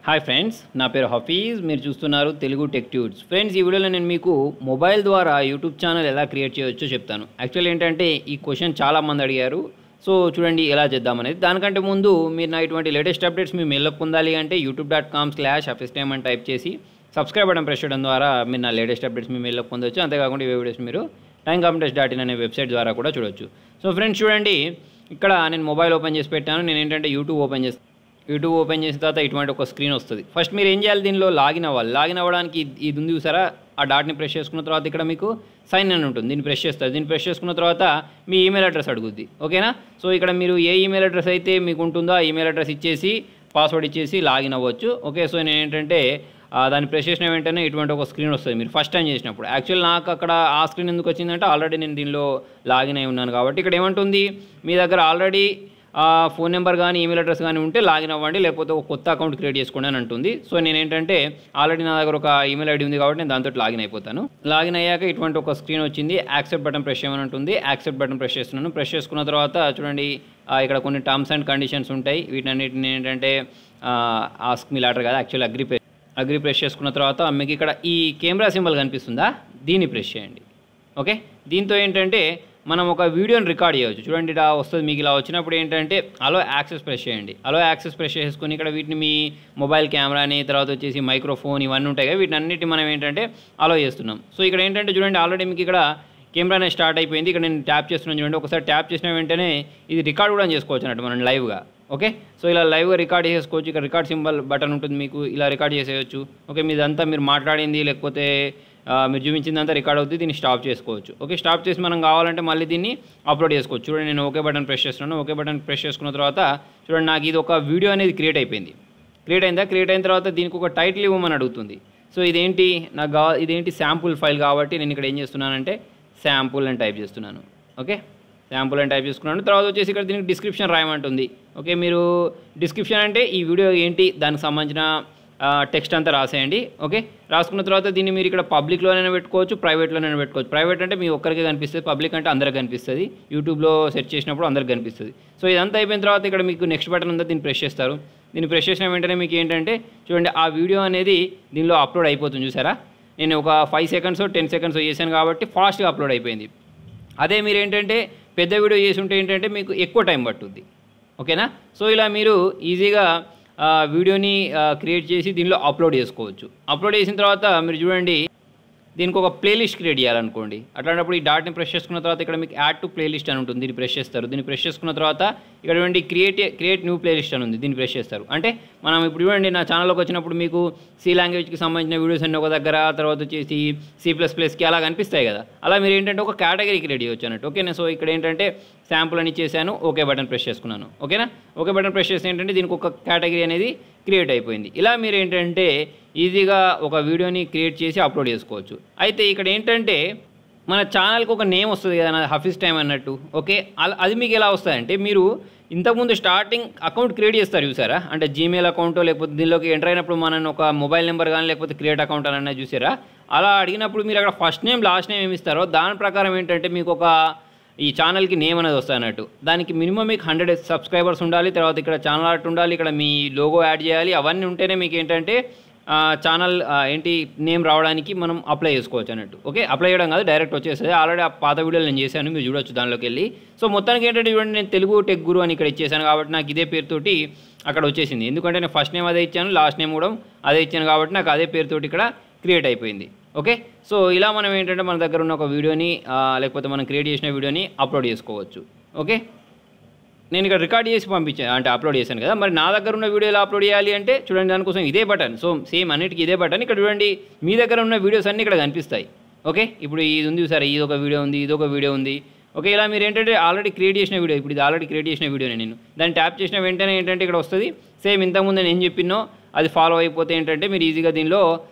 Hi friends, నా పేరు హఫీజ్. మీరు చూస్తున్నారు తెలుగు టెక్ ట్యూట్స్. ఫ్రెండ్స్, ఈ వీడియోలో నేను మీకు మొబైల్ ద్వారా యూట్యూబ్ ఛానల్ ఎలా క్రియేట్ చేయవచ్చో చెప్తాను. యాక్చువల్ ఏంటంటే ఈ క్వశ్చన్ చాలామంది అడిగారు. సో చూడండి ఎలా చేద్దామనేది. దానికంటే ముందు మీరు నా ఇటువంటి లేటెస్ట్ అప్డేట్స్ మీ మెయిల్లో పొందాలి అంటే youtube.com/hafiztime అని టైప్ చేసి సబ్స్క్రైబ్ బటన్ ప్రెస్ చేయడం ద్వారా మీరు నా లేటెస్ట్ అప్డేట్స్ మీ మెయిల్లో పొందవచ్చు. అంతేకాకుండా ఈ వీడియోస్ మీరు timecompetence.in అనే వెబ్సైట్ ద్వారా కూడా చూడవచ్చు. సో ఫ్రెండ్స్ చూడండి, ఇక్కడ నేను మొబైల్ ఓపెన్ చేసి పెట్టాను. నేను ఏంటంటే యూట్యూబ్ ఓపెన్ చేసిన తర్వాత ఇటువంటి ఒక స్క్రీన్ వస్తుంది. ఫస్ట్ మీరు ఏం చేయాలి, దీనిలో లాగిన్ అవ్వాలి. లాగిన్ అవ్వడానికి ఇది ఉంది చూసారా, ఆ డాట్ని ప్రెస్ చేసుకున్న తర్వాత ఇక్కడ మీకు సైన్ ఇన్ ఉంటుంది. దీన్ని ప్రెస్ చేస్తారు. దీన్ని ప్రెస్ చేసుకున్న తర్వాత మీ ఈమెయిల్ అడ్రస్ అడుగుద్ది. ఓకేనా? సో ఇక్కడ మీరు ఏ ఈమెయిల్ అడ్రస్ అయితే మీకు ఉంటుందో ఆ ఈమెయిల్ అడ్రస్ ఇచ్చేసి పాస్వర్డ్ ఇచ్చేసి లాగిన్ అవ్వచ్చు. ఓకే, సో నేను ఏంటంటే దాన్ని ప్రెస్ చేసిన వెంటనే ఇటువంటి ఒక స్క్రీన్ వస్తుంది మీరు ఫస్ట్ టైం చేసినప్పుడు. యాక్చువల్ నాకు అక్కడ ఆ స్క్రీన్ ఎందుకు వచ్చిందంటే ఆల్రెడీ నేను దీనిలో లాగిన్ అయి ఉన్నాను కాబట్టి. ఇక్కడ ఏమంటుంది, మీ దగ్గర ఆల్రెడీ ఫోన్ నెంబర్ కానీ ఈమెయిల్ అడ్రస్ కానీ ఉంటే లాగిన్ అవ్వండి, లేకపోతే ఒక కొత్త అకౌంట్ క్రియేట్ చేసుకోండి అని అంటుంది. సో నేను ఏంటంటే ఆల్రెడీ నా దగ్గర ఒక ఈమెయిల్ ఐడి ఉంది కాబట్టి నేను దాంతో లాగిన్ అయిపోతాను. లాగిన్ అయ్యాక ఇటువంటి ఒక స్క్రీన్ వచ్చింది. యాక్సెప్ట్ బటన్ ప్రెస్ చేయమని ఉంటుంది. యాక్సెప్ట్ బటన్ ప్రెస్ చేస్తున్నాను. ప్రెస్ చేసుకున్న తర్వాత చూడండి ఇక్కడ కొన్ని టర్మ్స్ అండ్ కండిషన్స్ ఉంటాయి. వీటన్నిటిని ఏంటంటే ఆస్క్ మీ లాటర్ కాదు, యాక్చువల్ అగ్రి ప్రెస్ చేసుకున్న తర్వాత మీకు ఇక్కడ ఈ కెమెరా సింబల్ కనిపిస్తుందా, దీన్ని ప్రెస్ చేయండి. ఓకే, దీంతో ఏంటంటే మనం ఒక వీడియోని రికార్డ్ చేయవచ్చు. చూడండి ఇలా వస్తుంది. మీకు ఇలా వచ్చినప్పుడు ఏంటంటే అలో యాక్సెస్ ప్రెస్ చేయండి. అలో యాక్సెస్ ప్రెస్ చేసుకొని ఇక్కడ వీటిని మీ మొబైల్ కెమెరాని, తర్వాత వచ్చేసి మైక్రోఫోన్ ఇవన్నీ ఉంటాయి కదా, వీటిని అన్నిటి మనం ఏంటంటే అలో చేస్తున్నాం. సో ఇక్కడ ఏంటంటే చూడండి ఆల్రెడీ మీకు ఇక్కడ కెమెరా అనేది స్టార్ట్ అయిపోయింది. ఇక్కడ నేను ట్యాప్ చేస్తున్నాను చూడండి. ఒకసారి ట్యాప్ చేసిన వెంటనే ఇది రికార్డ్ కూడా చేసుకోవచ్చు అన్నట్టు మనం లైవ్గా. ఓకే, సో ఇలా లైవ్గా రికార్డ్ చేసుకోవచ్చు. ఇక్కడ రికార్డ్ సింబల్ బటన్ ఉంటుంది, మీకు ఇలా రికార్డ్ చేసేయచ్చు. ఓకే, మీదంతా మీరు మాట్లాడింది లేకపోతే మీరు చూపించిందంతా రికార్డ్ అవుతుంది. దీన్ని స్టాప్ చేసుకోవచ్చు. ఓకే, స్టాప్ చేసి మనం కావాలంటే మళ్ళీ దీన్ని అప్లోడ్ చేసుకోవచ్చు. చూడండి నేను ఓకే బటన్ ప్రెస్ చేస్తున్నాను. ఓకే బటన్ ప్రెస్ చేసుకున్న తర్వాత చూడండి నాకు ఇది ఒక వీడియో అనేది క్రియేట్ అయిపోయింది. క్రియేట్ అయిన తర్వాత దీనికి ఒక టైటిల్ ఇవ్వమని అడుగుతుంది. సో ఇదేంటి ఇదేంటి శాంపుల్ ఫైల్ కాబట్టి నేను ఇక్కడ ఏం చేస్తున్నానంటే శాంపుల్ అని టైప్ చేస్తున్నాను. ఓకే, శాంపుల్ అని టైప్ చేసుకున్నాను. తర్వాత వచ్చేసి ఇక్కడ దీనికి డిస్క్రిప్షన్ రాయమంటుంది. ఓకే, మీరు డిస్క్రిప్షన్ అంటే ఈ వీడియో ఏంటి దానికి సంబంధించిన టెక్స్ట్ అంతా రాసేయండి. ఓకే, రాసుకున్న తర్వాత దీన్ని మీరు ఇక్కడ పబ్లిక్లోనైనా పెట్టుకోవచ్చు, ప్రైవేట్లోనైనా పెట్టుకోవచ్చు. ప్రైవేట్ అంటే మీ ఒక్కరికే కనిపిస్తుంది, పబ్లిక్ అంటే అందరికి కనిపిస్తుంది. యూట్యూబ్లో సెర్చ్ చేసినప్పుడు అందరికి కనిపిస్తుంది. సో ఇదంతా అయిపోయిన తర్వాత ఇక్కడ మీకు నెక్స్ట్ బటన్ ఉందా, దీన్ని ప్రెస్ చేస్తారు. దీన్ని ప్రెస్ చేసిన వెంటనే మీకు ఏంటంటే చూడండి ఆ వీడియో అనేది దీనిలో అప్లోడ్ అయిపోతుంది. చూసారా, నేను ఒక 5 సెకండ్స్ 10 సెకండ్స్ చేశాను కాబట్టి ఫాస్ట్గా అప్లోడ్ అయిపోయింది. అదే మీరు ఏంటంటే పెద్ద వీడియో చేసి ఉంటే ఏంటంటే మీకు ఎక్కువ టైం పట్టుద్ది. ఓకేనా? సో ఇలా మీరు ఈజీగా వీడియోని క్రియేట్ చేసి దీనిలో అప్లోడ్ చేసుకోవచ్చు. అప్లోడ్ చేసిన తర్వాత మీరు చూడండి దీనికి ఒక ప్లేలిస్ట్ క్రియేట్ చేయాలనుకోండి. అట్లాంటప్పుడు ఈ డాట్ని ప్రెస్ చేసుకున్న తర్వాత ఇక్కడ మీకు యాడ్ టు ప్లేలిస్ట్ అని ఉంటుంది. దీన్ని ప్రెస్ చేస్తారు. దీన్ని ప్రెస్ చేసుకున్న తర్వాత ఇక్కడ చూడండి క్రియేట్ న్యూ ప్లేలిస్ట్ అని ఉంది. దీన్ని ప్రెస్ చేస్తారు. అంటే మనం ఇప్పుడు చూడండి నా ఛానల్లోకి వచ్చినప్పుడు మీకు సి లాంగ్వేజ్కి సంబంధించిన వీడియోస్ అన్నీ ఒక దగ్గర, తర్వాత వచ్చేసి C++కి అలా కనిపిస్తాయి కదా. అలా మీరు ఏంటంటే ఒక కేటగిరీ క్రియేట్ చేయవచ్చు అన్నట్టు. ఓకేనా? సో ఇక్కడ ఏంటంటే శాంపుల్ అని చేశాను. ఓకే బటన్ ప్రెస్ చేసుకున్నాను. ఓకేనా? ఓకే బటన్ ప్రెస్ చేస్తే ఏంటంటే దీనికి ఒక కేటగిరీ అనేది క్రియేట్ అయిపోయింది. ఇలా మీరు ఏంటంటే ఈజీగా ఒక వీడియోని క్రియేట్ చేసి అప్లోడ్ చేసుకోవచ్చు. అయితే ఇక్కడ ఏంటంటే మన ఛానల్కి ఒక నేమ్ వస్తుంది కదా, హఫీజ్ టైమ్ అన్నట్టు. ఓకే, అది మీకు ఎలా వస్తుందంటే మీరు ఇంతకుముందు స్టార్టింగ్ అకౌంట్ క్రియేట్ చేస్తారు చూసారా, అంటే జీమెయిల్ అకౌంటో లేకపోతే దీనిలోకి ఎంటర్ అయినప్పుడు మనం ఒక మొబైల్ నెంబర్ కానీ లేకపోతే క్రియేట్ అకౌంట్ అని చూసారా, అలా అడిగినప్పుడు మీరు అక్కడ ఫస్ట్ నేమ్ లాస్ట్ నేమ్ ఏమి ఇస్తారో దాని ప్రకారం ఏంటంటే మీకు ఒక ఈ ఛానల్కి నేమ్ అనేది వస్తుంది అన్నట్టు. దానికి మినిమం మీకు 100 సబ్స్క్రైబర్స్ ఉండాలి. తర్వాత ఇక్కడ ఛానల్ ఆర్ట్ ఉండాలి, ఇక్కడ మీ లోగో యాడ్ చేయాలి. అవన్నీ ఉంటేనే మీకు ఏంటంటే ఛానల్ నేమ్ రావడానికి మనం అప్లై చేసుకోవచ్చు అన్నట్టు. ఓకే, అప్లై చేయడం కాదు, డైరెక్ట్ వచ్చేస్తుంది. ఆల్రెడీ ఆ పాత వీడియోలు నేను చేశాను, మీరు చూడొచ్చు దానిలోకి వెళ్ళి. సో మొత్తానికి ఏంటంటే చూడండి నేను తెలుగు టెక్ గురు అని ఇక్కడ ఇచ్చేసాను కాబట్టి నాకు ఇదే పేరుతోటి అక్కడ వచ్చేసింది. ఎందుకంటే నేను ఫస్ట్ నేమ్ అదే ఇచ్చాను, లాస్ట్ నేమ్ కూడా అదే ఇచ్చాను కాబట్టి నాకు అదే పేరుతోటి ఇక్కడ క్రియేట్ అయిపోయింది. ఓకే, సో ఇలా మనం ఏంటంటే మన దగ్గర ఉన్న ఒక వీడియోని లేకపోతే మనం క్రియేట్ చేసిన వీడియోని అప్లోడ్ చేసుకోవచ్చు. ఓకే, నేను ఇక్కడ రికార్డ్ చేసి పంపించాను అంటే అప్లోడ్ చేశాను కదా, మరి నా దగ్గర ఉన్న వీడియో ఎలా అప్లోడ్ చేయాలి అంటే చూడండి దానికోసం ఇదే బటన్. సో సేమ్ అన్నిటికీ ఇదే బటన్. ఇక్కడ చూడండి మీ దగ్గర ఉన్న వీడియోస్ అన్నీ ఇక్కడ కనిపిస్తాయి. ఓకే, ఇప్పుడు ఇది ఉంది సరే, ఇది ఒక వీడియో ఉంది, ఇది ఒక వీడియో ఉంది. ఓకే, ఇలా మీరు ఏంటంటే ఆల్రెడీ క్రియేట్ చేసిన వీడియో, ఇప్పుడు ఇది ఆల్రెడీ క్రియేట్ చేసిన వీడియోనే. నేను దాన్ని ట్యాప్ చేసిన వెంటనే ఏంటంటే ఇక్కడ వస్తుంది సేమ్ ఇంతకుముందు నేను ఏం చెప్పినో అది ఫాలో అయిపోతే ఏంటంటే మీరు ఈజీగా దీనిలో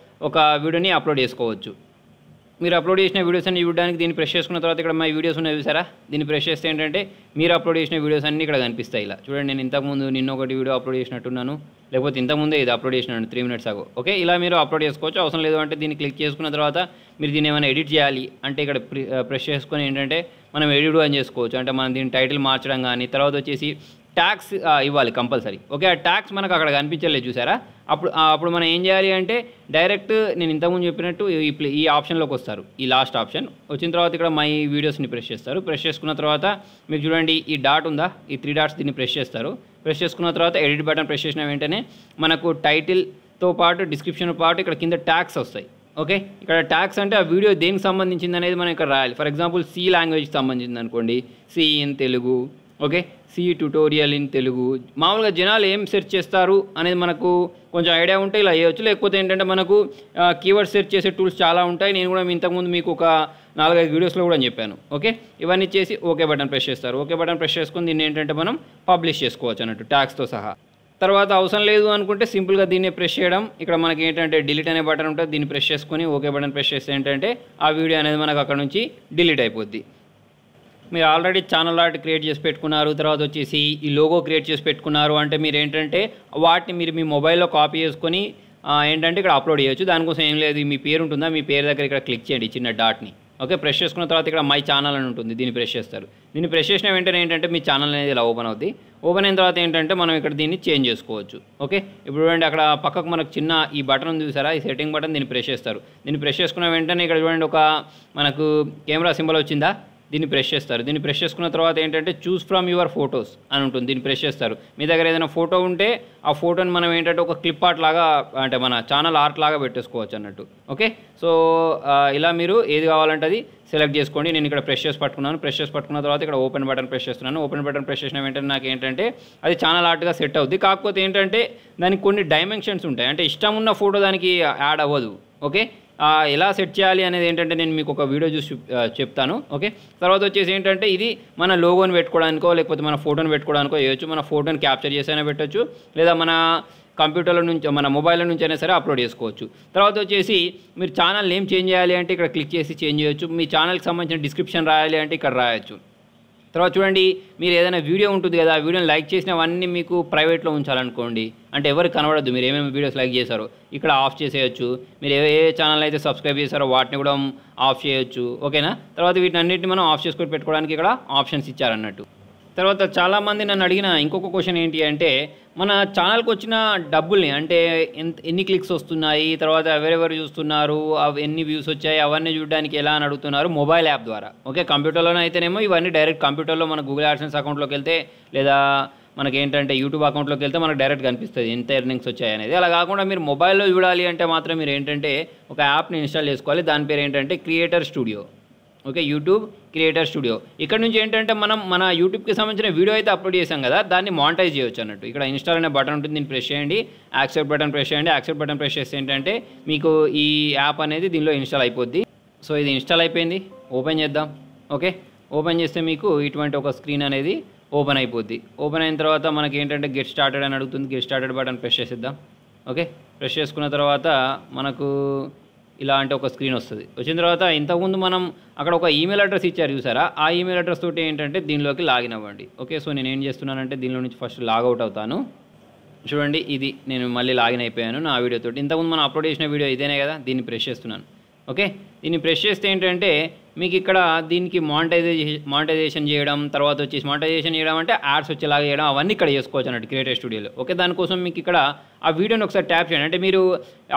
ఒక వీడియోని అప్లోడ్ చేసుకోవచ్చు. మీరు అప్లోడ్ చేసిన వీడియోస్ అన్ని చూడడానికి దీన్ని ప్రెస్ చేసుకున్న తర్వాత ఇక్కడ మా వీడియోస్ ఉన్నాయి చూసారా, దీన్ని ప్రెస్ చేస్తే ఏంటంటే మీరు అప్లోడ్ చేసిన వీడియోస్ అన్నీ ఇక్కడ కనిపిస్తాయి. ఇలా చూడండి నేను ఇంతకుముందు నిన్న ఒకటి వీడియో అప్లోడ్ చేసినట్టున్నాను, లేకపోతే ఇంతకుముందే ఇది అప్లోడ్ చేసినాను 3 minutes అగో. ఓకే, ఇలా మీరు అప్లోడ్ చేసుకోవచ్చు. అవసరం లేదు అంటే దీన్ని క్లిక్ చేసుకున్న తర్వాత మీరు దీన్ని ఏమైనా ఎడిట్ చేయాలి అంటే ఇక్కడ ప్రెస్ చేసుకొని ఏంటంటే మనం ఎడిట్ అని చేసుకోవచ్చు. అంటే మనం దీని టైటిల్ మార్చడం కానీ, తర్వాత వచ్చేసి ట్యాక్స్ ఇవ్వాలి కంపల్సరీ. ఓకే, ఆ ట్యాక్స్ మనకు అక్కడ కనిపించలేదు చూసారా. అప్పుడు మనం ఏం చేయాలి అంటే డైరెక్ట్ నేను ఇంతకుముందు చెప్పినట్టు ఈ ఆప్షన్లోకి వస్తారు. ఈ లాస్ట్ ఆప్షన్ వచ్చిన తర్వాత ఇక్కడ మై వీడియోస్ని ప్రెస్ చేస్తారు. ప్రెస్ చేసుకున్న తర్వాత మీకు చూడండి ఈ డాట్ ఉందా, ఈ 3 డాట్స్ దీన్ని ప్రెస్ చేస్తారు. ప్రెస్ చేసుకున్న తర్వాత ఎడిట్ బటన్ ప్రెస్ చేసిన వెంటనే మనకు టైటిల్తో పాటు డిస్క్రిప్షన్ పాటు ఇక్కడ కింద ట్యాగ్స్ వస్తాయి. ఓకే, ఇక్కడ ట్యాగ్స్ అంటే ఆ వీడియో దేనికి సంబంధించింది అనేది మనం ఇక్కడ రాయాలి. ఫర్ ఎగ్జాంపుల్ సి లాంగ్వేజ్కి సంబంధించింది అనుకోండి, C in Telugu. Okay, C tutorial in Telugu. మామూలుగా జనాలు ఏం సెర్చ్ చేస్తారు అనేది మనకు కొంచెం ఐడియా ఉంటే ఇలా చేయవచ్చు. లేకపోతే ఏంటంటే మనకు కీవర్డ్ సెర్చ్ చేసే టూల్స్ చాలా ఉంటాయి. నేను కూడా ఇంతకుముందు మీకు ఒక 4-5 వీడియోస్లో కూడా చెప్పాను. ఓకే, ఇవన్నీ చేసి ఓకే బటన్ ప్రెస్ చేస్తారు. ఓకే బటన్ ప్రెస్ చేసుకుని దీన్ని ఏంటంటే మనం పబ్లిష్ చేసుకోవచ్చు అన్నట్టు ట్యాగ్స్తో సహా. తర్వాత అవసరం లేదు అనుకుంటే సింపుల్గా దీన్ని ప్రెస్ చేయడం. ఇక్కడ మనకి ఏంటంటే డిలీట్ అనే బటన్ ఉంటుంది, దీన్ని ప్రెస్ చేసుకొని ఓకే బటన్ ప్రెస్ చేస్తే ఏంటంటే ఆ వీడియో అనేది మనకు అక్కడ నుంచి డిలీట్ అయిపోద్ది. మీరు ఆల్రెడీ ఛానల్ ఆర్ట్ క్రియేట్ చేసి పెట్టుకున్నారు, తర్వాత వచ్చేసి ఈ లోగో క్రియేట్ చేసి పెట్టుకున్నారు అంటే మీరు ఏంటంటే వాటిని మీరు మీ మొబైల్లో కాపీ చేసుకొని ఏంటంటే ఇక్కడ అప్లోడ్ చేయొచ్చు. దానికోసం ఏం లేదు, మీ పేరు ఉంటుందా, మీ పేరు దగ్గర ఇక్కడ క్లిక్ చేయండి చిన్న డాట్ని. ఓకే, ప్రెస్ చేసుకున్న తర్వాత ఇక్కడ మై ఛానల్ అని ఉంటుంది, దీన్ని ప్రెస్ చేస్తారు. దీన్ని ప్రెస్ చేసిన వెంటనే ఏంటంటే మీ ఛానల్ అనేది ఇలా ఓపెన్ అవుద్ది. ఓపెన్ అయిన తర్వాత ఏంటంటే మనం ఇక్కడ దీన్ని చేంజ్ చేసుకోవచ్చు. ఓకే, ఇప్పుడు చూడండి అక్కడ పక్కకు మనకు చిన్న ఈ బటన్ ఉంది చూసారా, ఈ సెట్టింగ్ బటన్, దీన్ని ప్రెస్ చేస్తారు. దీన్ని ప్రెస్ చేసుకున్న వెంటనే ఇక్కడ చూడండి ఒక మనకు కెమెరా సింబల్ వచ్చిందా, దీన్ని ప్రెస్ చేస్తారు. దీన్ని ప్రెస్ చేసుకున్న తర్వాత ఏంటంటే చూస్ ఫ్రమ్ యువర్ ఫొటోస్ అని ఉంటుంది, దీన్ని ప్రెస్ చేస్తారు. మీ దగ్గర ఏదైనా ఫోటో ఉంటే ఆ ఫోటోని మనం ఏంటంటే ఒక క్లిప్ ఆర్ట్ లాగా అంటే మన ఛానల్ ఆర్ట్ లాగా పెట్టేసుకోవచ్చు అన్నట్టు. ఓకే, సో ఇలా మీరు ఏది కావాలంటే అది సెలెక్ట్ చేసుకోండి. నేను ఇక్కడ ప్రెస్ చేసి పట్టుకున్నాను. ప్రెస్ చేసి పట్టుకున్న తర్వాత ఇక్కడ ఓపెన్ బటన్ ప్రెస్ చేస్తున్నాను. ఓపెన్ బటన్ ప్రెస్ చేసిన వెంటనే నాకు ఏంటంటే అది ఛానల్ ఆర్ట్గా సెట్ అవుద్ది. కాకపోతే ఏంటంటే దానికి కొన్ని డైమెన్షన్స్ ఉంటాయి, అంటే ఇష్టం ఉన్న ఫోటో దానికి యాడ్ అవ్వదు. ఓకే, ఎలా సెట్ చేయాలి అనేది ఏంటంటే నేను మీకు ఒక వీడియో చూసి చెప్తాను. ఓకే, తర్వాత వచ్చేసి ఏంటంటే ఇది మన లోగోని పెట్టుకోవడానికో లేకపోతే మన ఫోటోని పెట్టుకోవడానికో చేయొచ్చు. మన ఫోటోని క్యాప్చర్ చేసైనా పెట్టచ్చు, లేదా మన కంప్యూటర్ల నుంచి మన మొబైల్ నుంచి అయినా సరే అప్లోడ్ చేసుకోవచ్చు. తర్వాత వచ్చేసి మీరు ఛానల్ నేమ్ చేంజ్ చేయాలి అంటే ఇక్కడ క్లిక్ చేసి చేంజ్ చేయొచ్చు. మీ ఛానల్కి సంబంధించిన డిస్క్రిప్షన్ రాయాలి అంటే ఇక్కడ రాయొచ్చు. తర్వాత చూడండి మీరు ఏదైనా వీడియో ఉంటుంది కదా, ఆ వీడియోని లైక్ చేసినవన్నీ మీకు ప్రైవేట్లో ఉంచాలనుకోండి, అంటే ఎవరికి కనబడద్దు మీరు ఏమేమి వీడియోస్ లైక్ చేశారో, ఇక్కడ ఆఫ్ చేసేయచ్చు. మీరు ఏ ఛానల్ అయితే సబ్స్క్రైబ్ చేశారో వాటిని కూడా ఆఫ్ చేయొచ్చు. ఓకేనా, తర్వాత వీటిని అన్నింటిని మనం ఆఫ్ చేసుకొని పెట్టుకోవడానికి ఇక్కడ ఆప్షన్స్ ఇచ్చారన్నట్టు. తర్వాత చాలామంది నన్ను అడిగిన ఇంకొక క్వశ్చన్ ఏంటి అంటే మన ఛానల్కి వచ్చిన డబ్బుల్ని అంటే ఎన్ని క్లిక్స్ వస్తున్నాయి, తర్వాత ఎవరెవరు చూస్తున్నారు, అవి ఎన్ని వ్యూస్ వచ్చాయి, అవన్నీ చూడడానికి ఎలా అని అడుగుతున్నారు మొబైల్ యాప్ ద్వారా. ఓకే, కంప్యూటర్లోనే అయితేనేమో ఇవన్నీ డైరెక్ట్ కంప్యూటర్లో మన గూగుల్ యాడ్సెన్స్ అకౌంట్లోకి వెళ్తే లేదా మనకి ఏంటంటే యూట్యూబ్ అకౌంట్లోకి వెళ్తే మనకు డైరెక్ట్ కనిపిస్తుంది ఎంత ఎర్నింగ్స్ వచ్చాయి అనేది. అలా కాకుండా మీరు మొబైల్లో చూడాలి అంటే మాత్రం మీరు ఏంటంటే ఒక యాప్ని ఇన్స్టాల్ చేసుకోవాలి. దాని పేరు ఏంటంటే creator studio. Okay, YouTube creator studio. ఇక్కడ నుంచి ఏంటంటే మనం మన యూట్యూబ్కి సంబంధించిన వీడియో అయితే అప్లోడ్ చేసాం కదా, దాన్ని మానిటైజ్ చేయొచ్చు అన్నట్టు. ఇక్కడ ఇన్స్టాల్ అనే బటన్ ఉంటుంది, దీన్ని ప్రెస్ చేయండి. యాక్సెప్ట్ బటన్ ప్రెస్ చేయండి. యాక్సెప్ట్ బటన్ ప్రెస్ చేస్తే ఏంటంటే మీకు ఈ యాప్ అనేది దీనిలో ఇన్స్టాల్ అయిపోద్ది. సో ఇది ఇన్స్టాల్ అయిపోయింది. ఓపెన్ చేద్దాం. ఓకే, ఓపెన్ చేస్తే మీకు ఇటువంటి ఒక స్క్రీన్ అనేది ఓపెన్ అయిపోద్ది. ఓపెన్ అయిన తర్వాత మనకి ఏంటంటే గెట్ స్టార్టెడ్ అని అడుగుతుంది. గెట్ స్టార్టెడ్ బటన్ ప్రెస్ చేసేద్దాం. ఓకే, ప్రెస్ చేసుకున్న తర్వాత మనకు ఇలాంటి ఒక స్క్రీన్ వస్తుంది. వచ్చిన తర్వాత ఇంతకుముందు మనం అక్కడ ఒక ఈమెయిల్ అడ్రస్ ఇచ్చారు చూసారా, ఆ ఈమెయిల్ అడ్రస్ తోటి ఏంటంటే దీనిలోకి లాగిన్ అవ్వండి. ఓకే, సో నేను ఏం చేస్తున్నానంటే దీనిలో నుంచి ఫస్ట్ లాగౌట్ అవుతాను. చూడండి ఇది నేను మళ్ళీ లాగిన్ అయిపోయాను నా వీడియోతోటి. ఇంతకుముందు మనం అప్లోడ్ చేసిన వీడియో ఇదేనే కదా, దీన్ని ప్రెస్ చేస్తున్నాను. ఓకే, దీన్ని ప్రెస్ చేస్తే ఏంటంటే మీకు ఇక్కడ దీనికి మానిటైజేషన్ చేయడం, తర్వాత వచ్చేసి మానిటైజేషన్ చేయడం అంటే యాడ్స్ వచ్చేలాగా చేయడం, అవన్నీ ఇక్కడ చేసుకోవచ్చు అన్నట్టు క్రియేటర్ స్టూడియోలో. ఓకే, దానికోసం మీకు ఇక్కడ ఆ వీడియోని ఒకసారి ట్యాప్ చేయండి. అంటే మీరు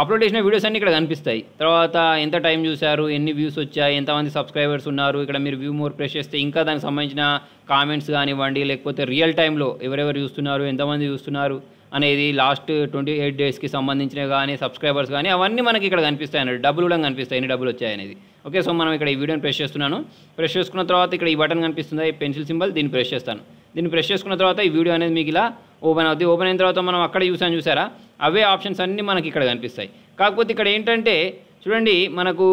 అప్లోడ్ చేసిన వీడియోస్ అన్నీ ఇక్కడ కనిపిస్తాయి. తర్వాత ఎంత టైం చూశారు, ఎన్ని వ్యూస్ వచ్చాయి, ఎంతమంది సబ్స్క్రైబర్స్ ఉన్నారు, ఇక్కడ మీరు వ్యూ మోర్ ప్రెస్ చేస్తే ఇంకా దానికి సంబంధించిన కామెంట్స్ కానివ్వండి, లేకపోతే రియల్ టైంలో ఎవరెవరు చూస్తున్నారు, ఎంతమంది చూస్తున్నారు అనేది, లాస్ట్ 28 డేస్కి సంబంధించినవి కానీ సబ్స్క్రైబర్స్ కానీ అవన్నీ మనకి ఇక్కడ కనిపిస్తాయి అన్నట్టు. డబ్బులు కూడా కనిపిస్తాయి, ఎన్ని డబ్బులు వచ్చాయి అనేది. ఓకే, సో మనం ఇక్కడ ఈ వీడియోని ప్రెస్ చేస్తున్నాను. ప్రెస్ చేసుకున్న తర్వాత ఇక్కడ ఈ బటన్ కనిపిస్తుంది, ఈ పెన్సిల్ సింబల్, దీన్ని ప్రెస్ చేస్తాను. దీన్ని ప్రెస్ చేసుకున్న తర్వాత ఈ వీడియో అనేది మీకు ఇలా ఓపెన్ అవుతుంది. ఓపెన్ అయిన తర్వాత మనం అక్కడ చూసారా, అవే ఆప్షన్స్ అన్నీ మనకి ఇక్కడ కనిపిస్తాయి. కాకపోతే ఇక్కడ ఏంటంటే చూడండి మనకు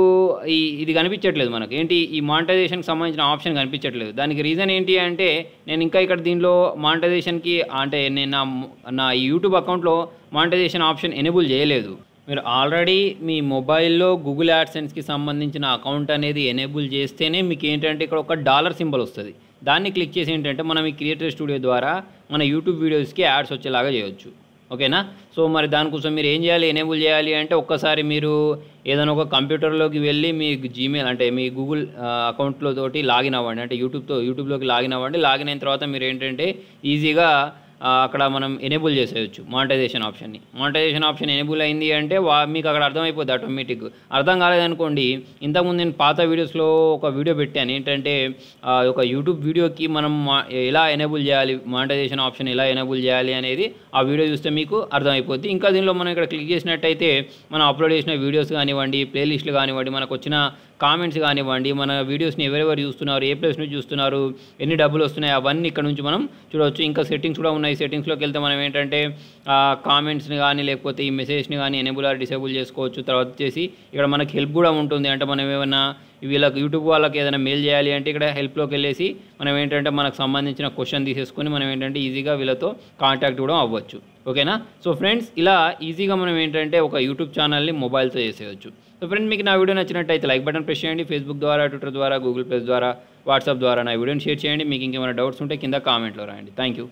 ఇది కనిపించట్లేదు, మనకు ఏంటి ఈ మానిటైజేషన్కి సంబంధించిన ఆప్షన్ కనిపించట్లేదు. దానికి రీజన్ ఏంటి అంటే నేను ఇంకా ఇక్కడ దీనిలో మానిటైజేషన్కి అంటే నేను నా యూట్యూబ్ అకౌంట్లో మానిటైజేషన్ ఆప్షన్ ఎనేబుల్ చేయలేదు. మీరు ఆల్రెడీ మీ మొబైల్లో గూగుల్ యాడ్సెన్స్కి సంబంధించిన అకౌంట్ అనేది ఎనేబుల్ చేస్తేనే మీకు ఏంటంటే ఇక్కడ ఒక డాలర్ సింబల్ వస్తుంది. దాన్ని క్లిక్ చేసి ఏంటంటే మనం ఈ క్రియేటర్ స్టూడియో ద్వారా మన యూట్యూబ్ వీడియోస్కి యాడ్స్ వచ్చేలాగా చేయొచ్చు. ఓకేనా. సో మరి దానికోసం మీరు ఏం చేయాలి, ఎనేబుల్ చేయాలి అంటే ఒక్కసారి మీరు ఏదైనా ఒక కంప్యూటర్లోకి వెళ్ళి మీ జీమెయిల్ అంటే మీ గూగుల్ అకౌంట్లో తోటి లాగిన్ అవ్వండి. అంటే యూట్యూబ్లోకి లాగిన్ అవ్వండి. లాగిన్ అయిన తర్వాత మీరు ఏంటంటే ఈజీగా అక్కడ మనం ఎనేబుల్ చేసేయచ్చు మానిటైజేషన్ ఆప్షన్ని. మానిటైజేషన్ ఆప్షన్ ఎనేబుల్ అయింది అంటే మీకు అక్కడ అర్థమైపోద్ది ఆటోమేటిక్. అర్థం కాలేదనుకోండి, ఇంతకుముందు నేను పాత వీడియోస్లో ఒక వీడియో పెట్టాను. ఏంటంటే ఒక యూట్యూబ్ వీడియోకి మనం ఎలా ఎనేబుల్ చేయాలి, మానిటైజేషన్ ఆప్షన్ ఎలా ఎనేబుల్ చేయాలి అనేది ఆ వీడియో చూస్తే మీకు అర్థమైపోద్ది. ఇంకా దీనిలో మనం ఇక్కడ క్లిక్ చేసినట్టయితే మనం అప్లోడ్ చేసిన వీడియోస్ కానివ్వండి, ప్లేలిస్టులు కానివ్వండి, మనకు వచ్చిన కామెంట్స్ కానివ్వండి, మన వీడియోస్ని ఎవరెవరు చూస్తున్నారు, ఏ ప్లేస్ నుంచి చూస్తున్నారు, ఎన్ని డబ్బులు వస్తున్నాయి, అవన్నీ ఇక్కడ నుంచి మనం చూడవచ్చు. ఇంకా సెట్టింగ్స్ కూడా ఉన్నాయి. సెట్టింగ్స్లోకి వెళ్తే మనం ఏంటంటే కామెంట్స్ని కానీ లేకపోతే ఈ మెసేజ్ని కానీ ఎనేబుల్ ఆర్ డిసేబుల్ చేసుకోవచ్చు. తర్వాత వచ్చేసి ఇక్కడ మనకి హెల్ప్ కూడా ఉంటుంది. అంటే మనం ఏమైనా వీళ్ళకి యూట్యూబ్ వాళ్ళకి ఏదైనా మెయిల్ చేయాలి అంటే ఇక్కడ హెల్ప్లోకి వెళ్ళేసి మనం ఏంటంటే మనకు సంబంధించిన క్వశ్చన్ తీసేసుకొని మనం ఏంటంటే ఈజీగా వీళ్ళతో కాంటాక్ట్ కూడా అవ్వచ్చు. ఓకేనా. సో ఫ్రెండ్స్, ఇలా ఈజీగా మనం ఏంటంటే ఒక యూట్యూబ్ ఛానల్ని మొబైల్తో చేసేయచ్చు. సో ఫ్రెండ్స్, మీకు నా వీడియో నచ్చినట్టయితే లైక్ బటన్ ప్రెస్ చేయండి. ఫేస్బుక్ ద్వారా, ట్విట్టర్ ద్వారా, గూగుల్ ప్లస్ ద్వారా, వాట్సాప్ ద్వారా నా వీడియోని షేర్ చేయండి. మీకు ఇంకేమైనా డౌట్స్ ఉంటే కింద కామెంట్లో రాయండి. Thank you.